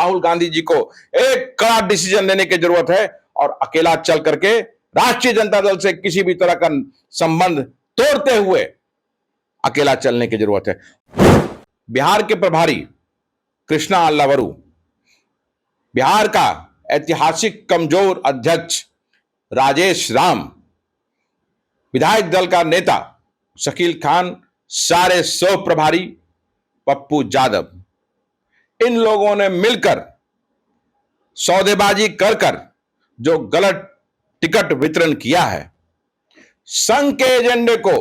राहुल गांधी जी को एक कड़ा डिसीजन लेने की जरूरत है और अकेला चल करके राष्ट्रीय जनता दल से किसी भी तरह का संबंध तोड़ते हुए अकेला चलने की जरूरत है। बिहार के प्रभारी कृष्णा अल्लावरू, बिहार का ऐतिहासिक कमजोर अध्यक्ष राजेश राम, विधायक दल का नेता शकील खान, सारे 100 प्रभारी पप्पू यादव, इन लोगों ने मिलकर सौदेबाजी कर जो गलत टिकट वितरण किया है, संघ के एजेंडे को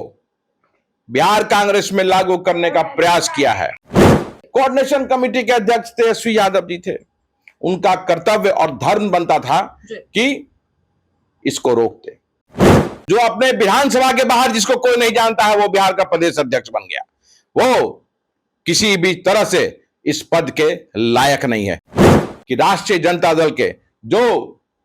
बिहार कांग्रेस में लागू करने का प्रयास किया है। कोऑर्डिनेशन कमेटी के अध्यक्ष तेजस्वी यादव जी थे, उनका कर्तव्य और धर्म बनता था कि इसको रोकते। जो अपने विधानसभा के बाहर जिसको कोई नहीं जानता है वो बिहार का प्रदेश अध्यक्ष बन गया, वो किसी भी तरह से इस पद के लायक नहीं है। कि राष्ट्रीय जनता दल के जो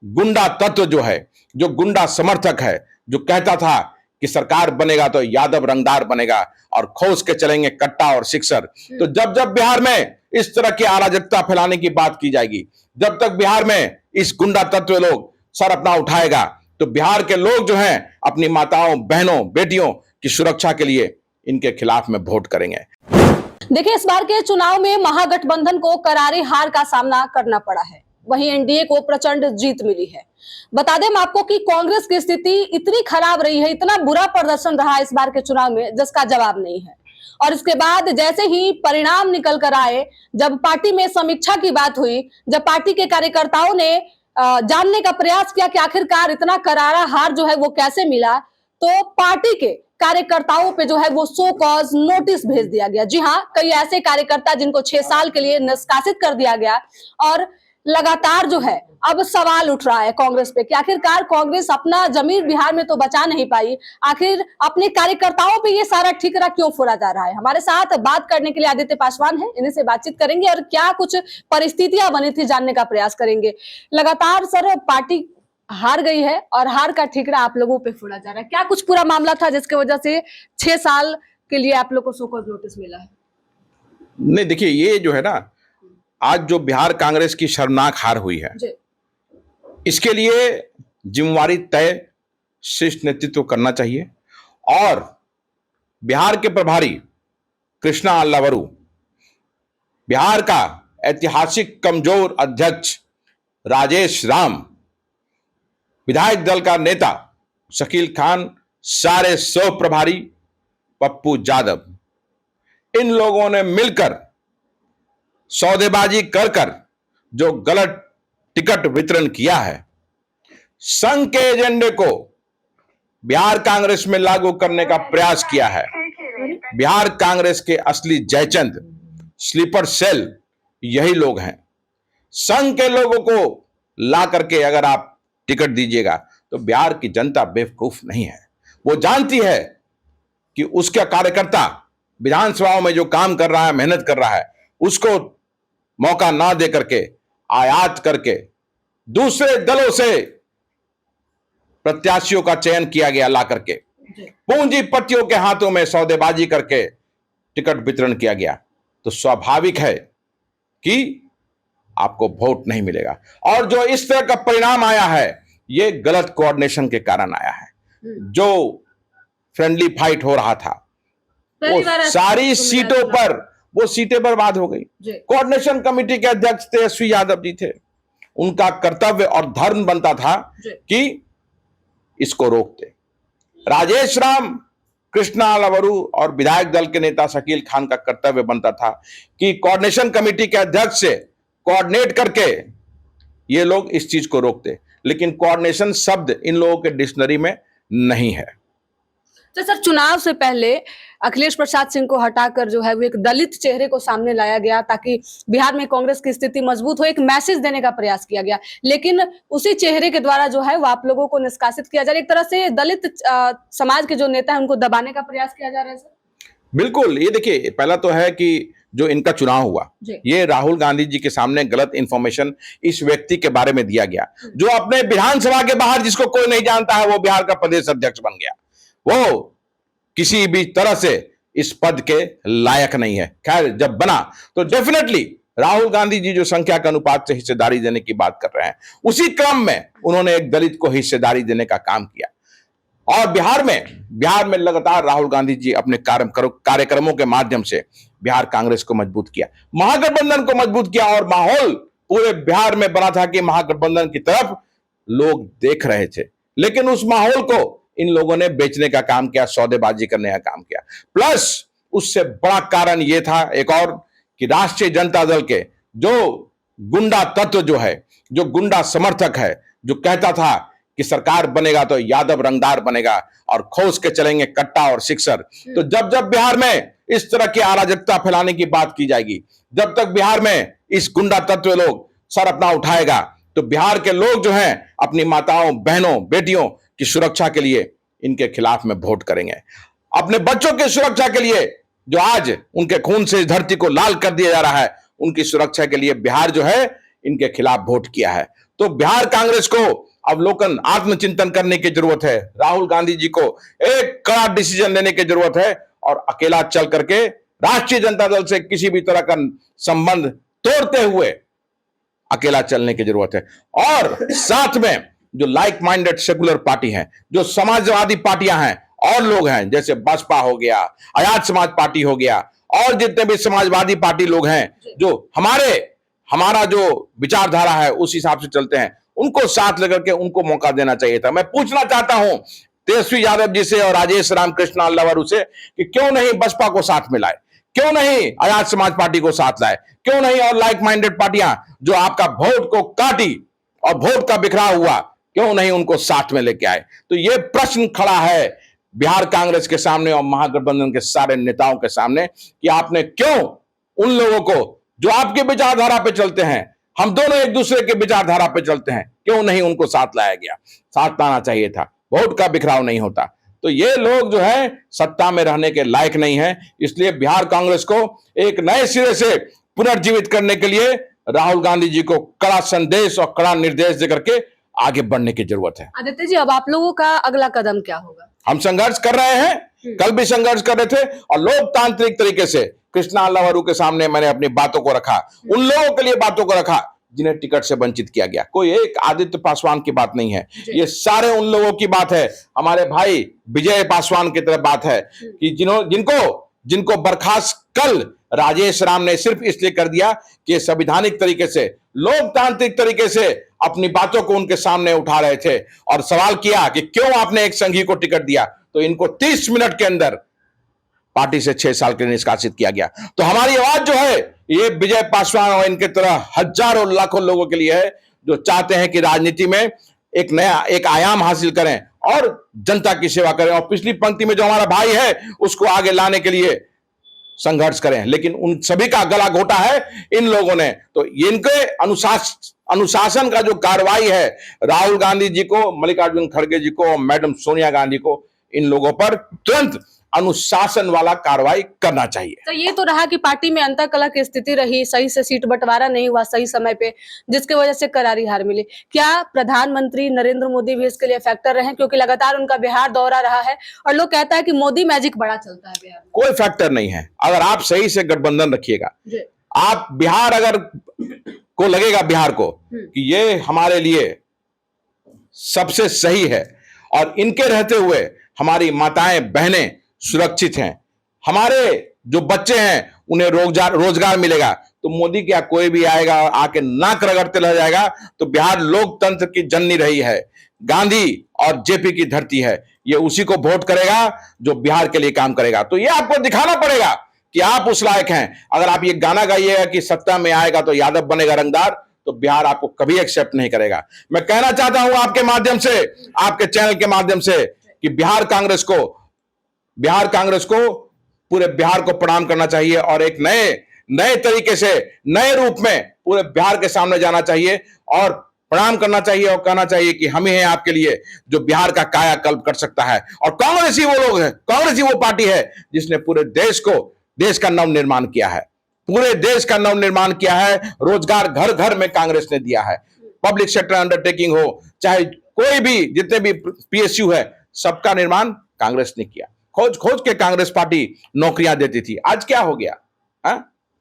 गुंडा तत्व जो है, जो गुंडा समर्थक है, जो कहता था कि सरकार बनेगा तो यादव रंगदार बनेगा और खोस के चलेंगे कट्टा और सिक्सर, तो जब जब बिहार में इस तरह की अराजकता फैलाने की बात की जाएगी, जब तक बिहार में इस गुंडा तत्व लोग सर अपना उठाएगा, तो बिहार के लोग जो हैं अपनी माताओं, बहनों, बेटियों की सुरक्षा के लिए इनके खिलाफ में वोट करेंगे। देखिए, इस बार के चुनाव में महागठबंधन को करारी हार का सामना करना पड़ा है, वहीं एनडीए को प्रचंड जीत मिली है। बता दें आपको कि कांग्रेस की स्थिति इतनी खराब रही है, इतना बुरा प्रदर्शन रहा इस बार के चुनाव में जिसका जवाब नहीं है। और इसके बाद जैसे ही परिणाम निकल कर आए, जब पार्टी में समीक्षा की बात हुई, जब पार्टी के कार्यकर्ताओं ने जानने का प्रयास किया कि आखिरकार इतना करारा हार जो है वो कैसे मिला, तो पार्टी के कार्यकर्ताओं पे जो है वो सो कॉज नोटिस भेज दिया गया। जी हाँ, कई ऐसे कार्यकर्ता जिनको 6 साल के लिए निष्कासित कर दिया गया। और लगातार जो है अब सवाल उठ रहा है कांग्रेस पे कि आखिरकार कांग्रेस अपना जमीर बिहार में तो बचा नहीं पाई, आखिर अपने कार्यकर्ताओं पे ये सारा ठिकरा क्यों फोड़ा जा रहा है। हमारे साथ बात करने के लिए आदित्य पासवान है, इन्हीं से बातचीत करेंगे और क्या कुछ परिस्थितियां बनी थी जानने का प्रयास करेंगे। लगातार सर पार्टी हार गई है और हार का ठिकरा आप लोगों पे फोड़ा जा रहा है, क्या कुछ पूरा मामला था जिसकी वजह से 6 साल के लिए आप लोग को सो कॉज नोटिस मिला है? नहीं, देखिए, ये जो है ना, आज जो बिहार कांग्रेस की शर्मनाक हार हुई है, इसके लिए जिम्मेवारी तय शीर्ष नेतृत्व करना चाहिए। और बिहार के प्रभारी कृष्णा अल्लावरू, बिहार का ऐतिहासिक कमजोर अध्यक्ष राजेश राम, विधायक दल का नेता शकील खान, सारे 100 प्रभारी पप्पू यादव, इन लोगों ने मिलकर सौदेबाजी कर जो गलत टिकट वितरण किया है, संघ के एजेंडे को बिहार कांग्रेस में लागू करने का प्रयास किया है। बिहार कांग्रेस के असली जयचंद, स्लीपर सेल यही लोग हैं। संघ के लोगों को ला करके अगर आप टिकट दीजिएगा तो बिहार की जनता बेवकूफ नहीं है, वो जानती है कि उसका कार्यकर्ता विधानसभाओं में जो काम कर रहा है, मेहनत कर रहा है, उसको मौका ना दे करके आयात करके दूसरे दलों से प्रत्याशियों का चयन किया गया, ला करके पूंजीपतियों के हाथों में सौदेबाजी करके टिकट वितरण किया गया, तो स्वाभाविक है कि आपको वोट नहीं मिलेगा। और जो इस तरह का परिणाम आया है, ये गलत कोऑर्डिनेशन के कारण आया है। जो फ्रेंडली फाइट हो रहा था वो सारी सीटों पर, वो सीटें बर्बाद हो गई। कोऑर्डिनेशन कमेटी के अध्यक्ष तेजस्वी यादव जी थे, उनका कर्तव्य और धर्म बनता था कि इसको रोकते। राजेश राम, कृष्णा अल्लावरू और विधायक दल के नेता शकील खान का कर्तव्य बनता था कि कोऑर्डिनेशन कमेटी के अध्यक्ष से कोऑर्डिनेट करके ये लोग इस चीज को रोकते, लेकिन कोऑर्डिनेशन शब्द इन लोगों के डिक्शनरी में नहीं है। तो सर, चुनाव से पहले अखिलेश प्रसाद सिंह को हटाकर जो है वो एक दलित चेहरे को सामने लाया गया ताकि बिहार में कांग्रेस की स्थिति मजबूत हो, एक मैसेज देने का प्रयास किया गया, लेकिन उसी चेहरे के द्वारा जो है वो आप लोगों को निष्कासित किया जा रहा है। एक तरह से दलित समाज के जो नेता है उनको दबाने का प्रयास किया जा रहा है। सर बिल्कुल, ये देखिए, पहला तो है कि जो इनका चुनाव हुआ, ये राहुल गांधी जी के सामने गलत इंफॉर्मेशन इस व्यक्ति के बारे में दिया गया, जो अपने विधानसभा के बाहर जिसको कोई नहीं जानता है वो बिहार का प्रदेश अध्यक्ष बन गया, वो किसी भी तरह से इस पद के लायक नहीं है। खैर, जब बना तो डेफिनेटली राहुल गांधी जी जो संख्या के अनुपात से हिस्सेदारी देने की बात कर रहे हैं, उसी क्रम में उन्होंने एक दलित को हिस्सेदारी देने का काम किया। और बिहार में लगातार राहुल गांधी जी अपने कार्यक्रमों के माध्यम से बिहार कांग्रेस को मजबूत किया, महागठबंधन को मजबूत किया, और माहौल पूरे बिहार में बना था कि महागठबंधन की तरफ लोग देख रहे थे। लेकिन उस माहौल को इन लोगों ने बेचने का काम किया, सौदेबाजी करने का काम किया। प्लस उससे बड़ा कारण यह था एक और, कि राष्ट्रीय जनता दल के जो गुंडा तत्व जो है, जो गुंडा समर्थक है, जो कहता था कि सरकार बनेगा तो यादव रंगदार बनेगा और खोज के चलेंगे कट्टा और सिक्सर, तो जब जब बिहार में इस तरह की अराजकता फैलाने की बात की जाएगी, जब तक बिहार में इस गुंडा तत्व लोग सर अपना उठाएगा, तो बिहार के लोग जो हैं अपनी माताओं, बहनों, बेटियों की सुरक्षा के लिए इनके खिलाफ में वोट करेंगे। अपने बच्चों की सुरक्षा के लिए, जो आज उनके खून से इस धरती को लाल कर दिया जा रहा है, उनकी सुरक्षा के लिए बिहार जो है इनके खिलाफ वोट किया है। तो बिहार कांग्रेस को अवलोकन, आत्मचिंतन करने की जरूरत है। राहुल गांधी जी को एक कड़ा डिसीजन लेने की जरूरत है और अकेला चल करके राष्ट्रीय जनता दल से किसी भी तरह का संबंध तोड़ते हुए अकेला चलने की जरूरत है। और साथ में जो लाइक माइंडेड सेकुलर पार्टी हैं, जो समाजवादी पार्टियां हैं और लोग हैं, जैसे बसपा हो गया, आजाद समाज पार्टी हो गया, और जितने भी समाजवादी पार्टी लोग हैं जो हमारा जो विचारधारा है उस हिसाब से चलते हैं, उनको साथ लेकर के उनको मौका देना चाहिए था। मैं पूछना चाहता हूं तेजस्वी यादव जी से और राजेश राम कृष्ण अल्लावरू से कि क्यों नहीं बसपा को साथ में लाए, क्यों नहीं आजाद समाज पार्टी को साथ लाए, क्यों नहीं और लाइक माइंडेड पार्टियां जो आपका वोट को काटी और वोट का बिखरा हुआ, क्यों नहीं उनको साथ में लेके आए। तो यह प्रश्न खड़ा है बिहार कांग्रेस के सामने और महागठबंधन के सारे नेताओं के सामने कि आपने क्यों उन लोगों को जो आपके विचारधारा पे चलते हैं, हम दोनों एक दूसरे के विचारधारा पे चलते हैं, क्यों नहीं उनको साथ लाया गया। साथ लाना चाहिए था, वोट का बिखराव नहीं होता। तो ये लोग जो है सत्ता में रहने के लायक नहीं है। इसलिए बिहार कांग्रेस को एक नए सिरे से पुनर्जीवित करने के लिए राहुल गांधी जी को कड़ा संदेश और कड़ा निर्देश देकर के आगे बढ़ने की जरूरत है। आदित्य जी, अब आप लोगों का अगला कदम क्या होगा? हम संघर्ष कर रहे हैं, कल भी संघर्ष कर रहे थे, और लोकतांत्रिक तरीके से कृष्णा अल्लावरू के सामने मैंने अपनी बातों को रखा, उन लोगों के लिए बातों को रखा जिन्हें टिकट से वंचित किया गया। कोई एक आदित्य पासवान की बात नहीं है, ये सारे उन लोगों की बात है। हमारे भाई विजय पासवान की तरफ बात है कि जिनको बर्खास्त कल राजेश राम ने सिर्फ इसलिए कर दिया कि संवैधानिक तरीके से, लोकतांत्रिक तरीके से अपनी बातों को उनके सामने उठा रहे थे और सवाल किया कि क्यों आपने एक संघी को टिकट दिया, तो इनको 30 मिनट के अंदर पार्टी से 6 साल के लिए निष्कासित किया गया। तो हमारी आवाज जो है ये विजय पासवान और इनके तरह हजारों लाखों लोगों के लिए है जो चाहते हैं कि राजनीति में एक नया एक आयाम हासिल करें और जनता की सेवा करें, और पिछली पंक्ति में जो हमारा भाई है उसको आगे लाने के लिए संघर्ष करें। लेकिन उन सभी का गला घोटा है इन लोगों ने। तो इनके अनुशासन का जो कार्रवाई है, राहुल गांधी जी को, मल्लिकार्जुन खड़गे जी को, मैडम सोनिया गांधी को, इन लोगों पर तुरंत अनुशासन वाला कार्रवाई करना चाहिए। तो ये तो रहा कि पार्टी में अंतर्कलह की स्थिति रही, सही से सीट बंटवारा नहीं हुआ सही समय पे, जिसकी वजह से करारी हार मिली। क्या प्रधानमंत्री नरेंद्र मोदी भी इसके लिए फैक्टर रहे? क्योंकि लगातार उनका बिहार दौरा रहा है और लोग कहता है कि मोदी मैजिक बड़ा चलता है बिहार में। कोई फैक्टर नहीं है। अगर आप सही से गठबंधन रखिएगा, आप बिहार अगर को लगेगा बिहार को कि ये हमारे लिए सबसे सही है और इनके रहते हुए हमारी माताएं बहनें सुरक्षित हैं, हमारे जो बच्चे हैं उन्हें रोजगार मिलेगा, तो मोदी क्या कोई भी आएगा और आके नाक रगड़ते रह जाएगा। तो बिहार लोकतंत्र की जननी रही है, गांधी और जेपी की धरती है, ये उसी को वोट करेगा जो बिहार के लिए काम करेगा। तो ये आपको दिखाना पड़ेगा कि आप उस लायक हैं। अगर आप ये गाना गाइएगा कि सत्ता में आएगा तो यादव बनेगा रंगदार, तो बिहार आपको कभी एक्सेप्ट नहीं करेगा। मैं कहना चाहता हूं आपके माध्यम से, आपके चैनल के माध्यम से, कि बिहार कांग्रेस को पूरे बिहार को प्रणाम करना चाहिए और एक नए तरीके से, नए रूप में पूरे बिहार के सामने जाना चाहिए और प्रणाम करना चाहिए और कहना चाहिए कि हम ही हैं आपके लिए जो बिहार का कायाकल्प कर सकता है। और कांग्रेस ही वो लोग है, कांग्रेस ही वो पार्टी है जिसने पूरे देश का नव निर्माण किया है, पूरे देश का नव निर्माण किया है। रोजगार घर घर में कांग्रेस ने दिया है, पब्लिक सेक्टर अंडरटेकिंग हो, चाहे कोई भी, जितने भी पीएसयू है, सबका निर्माण कांग्रेस ने किया। खोज के कांग्रेस पार्टी नौकरियां देती थी, आज क्या हो गया?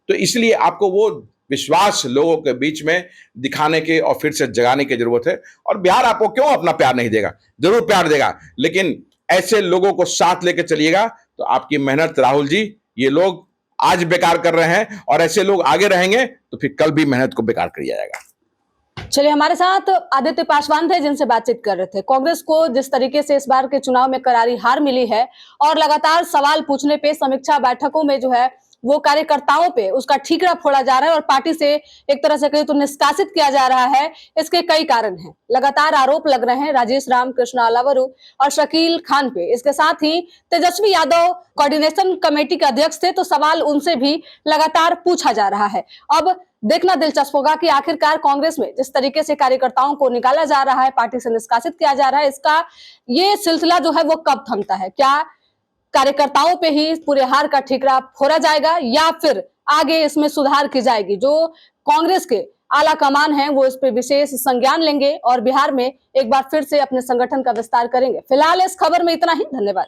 तो इसलिए आपको वो विश्वास लोगों के बीच में दिखाने की और फिर से जगाने की जरूरत है। और बिहार आपको क्यों अपना प्यार नहीं देगा, जरूर प्यार देगा, लेकिन ऐसे लोगों को साथ लेकर चलिएगा तो आपकी मेहनत, राहुल जी, ये लोग आज बेकार कर रहे हैं और ऐसे लोग आगे रहेंगे तो फिर कल भी मेहनत को बेकार कर दिया जाएगा। चलिए, हमारे साथ आदित्य पासवान थे जिनसे बातचीत कर रहे थे। कांग्रेस को जिस तरीके से इस बार के चुनाव में करारी हार मिली है और लगातार सवाल पूछने पे समीक्षा बैठकों में जो है वो कार्यकर्ताओं पे उसका ठीकरा फोड़ा जा रहा है और पार्टी से एक तरह से कहीं तो निष्कासित किया जा रहा है। इसके कई कारण हैं, लगातार आरोप लग रहे हैं राजेश राम, कृष्णा अलावरू और शकील खान पे। इसके साथ ही तेजस्वी यादव कोऑर्डिनेशन कमेटी के अध्यक्ष थे, तो सवाल उनसे भी लगातार पूछा जा रहा है। अब देखना दिलचस्प होगा कि आखिरकार कांग्रेस में जिस तरीके से कार्यकर्ताओं को निकाला जा रहा है, पार्टी से निष्कासित किया जा रहा है, इसका ये सिलसिला जो है वो कब थमता है। क्या कार्यकर्ताओं पे ही पूरे हार का ठीकरा फोड़ा जाएगा या फिर आगे इसमें सुधार की जाएगी? जो कांग्रेस के आला कमान है वो इस पे विशेष संज्ञान लेंगे और बिहार में एक बार फिर से अपने संगठन का विस्तार करेंगे। फिलहाल इस खबर में इतना ही। धन्यवाद।